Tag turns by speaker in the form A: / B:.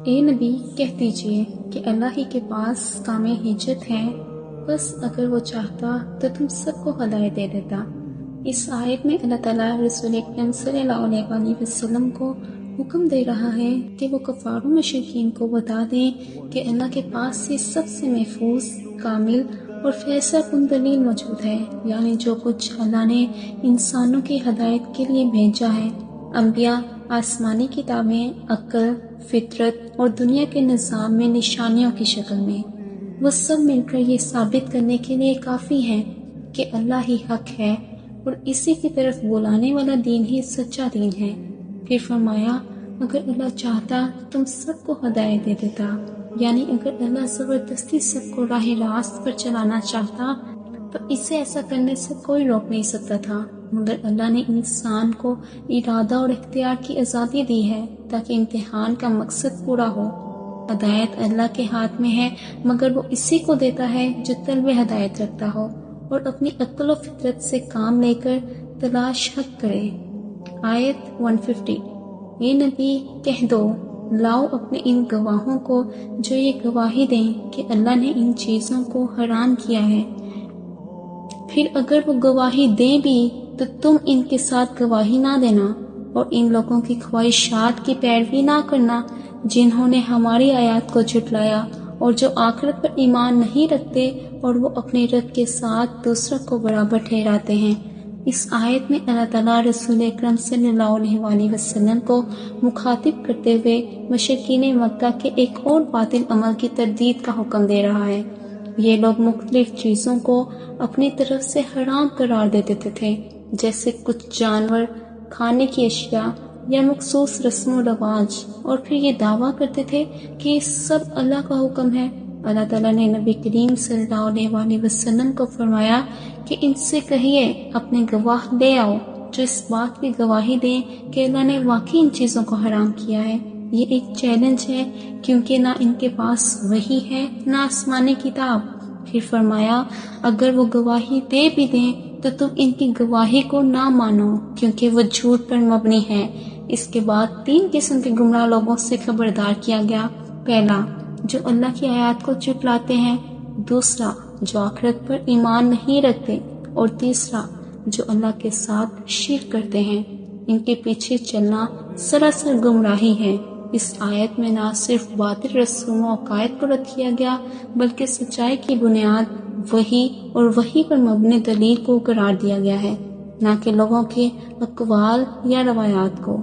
A: اے نبی کہہ دیجئے کہ اللہ ہی کے پاس کامل حجت ہے، بس اگر وہ چاہتا تو تم سب کو ہدایت دے دیتا۔ اس آیت میں اللہ تعالیٰ رسول اکرم صلی اللہ علیہ وآلہ وسلم کو حکم دے رہا ہے کہ وہ کفار و مشرکین کو بتا دیں کہ اللہ کے پاس یہ سب سے محفوظ، کامل اور فیصلہ کن دلیل موجود ہے، یعنی جو کچھ اللہ نے انسانوں کی ہدایت کے لیے بھیجا ہے، انبیاء، آسمانی کتابیں، عقل، فطرت اور دنیا کے نظام میں نشانیوں کی شکل میں، وہ سب مل کر یہ ثابت کرنے کے لیے کافی ہیں کہ اللہ ہی حق ہے اور اسی کی طرف بلانے والا دین ہی سچا دین ہے۔ پھر فرمایا اگر اللہ چاہتا تم سب کو ہدایت دے دیتا، یعنی اگر اللہ زبردستی سب کو راہ راست پر چلانا چاہتا تو اسے ایسا کرنے سے کوئی روک نہیں سکتا تھا، مگر اللہ نے انسان کو ارادہ اور اختیار کی آزادی دی ہے تاکہ امتحان کا مقصد پورا ہو۔ ہدایت اللہ کے ہاتھ میں ہے، مگر وہ اسی کو دیتا ہے جو طلب ہدایت رکھتا ہو اور اپنی عقل و فطرت سے کام لے کر تلاش حق کرے۔ آیت 150۔ اے نبی کہہ دو، لاؤ اپنے ان گواہوں کو جو یہ گواہی دیں کہ اللہ نے ان چیزوں کو حرام کیا ہے، پھر اگر وہ گواہی دیں بھی تو تم ان کے ساتھ گواہی نہ دینا اور ان لوگوں کی خواہشات کی پیروی نہ کرنا جنہوں نے ہماری آیات کو جھٹلایا اور جو آخرت پر ایمان نہیں رکھتے اور وہ اپنے رب کے ساتھ دوسروں کو برابر ٹھہراتے ہیں۔ اس آیت میں اللہ تعالیٰ رسول اکرم صلی اللہ علیہ وآلہ وسلم کو مخاطب کرتے ہوئے مشرکین مکہ کے ایک اور باطل عمل کی تردید کا حکم دے رہا ہے۔ یہ لوگ مختلف چیزوں کو اپنی طرف سے حرام قرار دے دیتے تھے، جیسے کچھ جانور، کھانے کی اشیاء یا مخصوص رسم و رواج، اور پھر یہ دعویٰ کرتے تھے کہ یہ سب اللہ کا حکم ہے۔ اللہ تعالیٰ نے نبی کریم صلی اللہ علیہ وآلہ وسلم کو فرمایا کہ ان سے کہیے اپنے گواہ لے آؤ جو اس بات کی گواہی دیں کہ اللہ نے واقعی ان چیزوں کو حرام کیا ہے۔ یہ ایک چیلنج ہے کیونکہ نہ ان کے پاس وحی ہے نہ آسمانی کتاب۔ پھر فرمایا اگر وہ گواہی دے بھی دیں تو تم ان کی گواہی کو نہ مانو کیونکہ وہ جھوٹ پر مبنی ہے۔ اس کے بعد 3 قسم کے گمراہ لوگوں سے خبردار کیا گیا۔ پہلا، جو اللہ کی آیات کو جھٹلاتے ہیں، دوسرا جو آخرت پر ایمان نہیں رکھتے، اور تیسرا جو اللہ کے ساتھ شرک کرتے ہیں۔ ان کے پیچھے چلنا سراسر گمراہی ہے۔ اس آیت میں نہ صرف باطل رسوم و عقائد کو رد کیا گیا بلکہ سچائی کی بنیاد وحی اور وحی پر مبنی دلیل کو قرار دیا گیا ہے، نہ کہ لوگوں کے اقوال یا روایات کو۔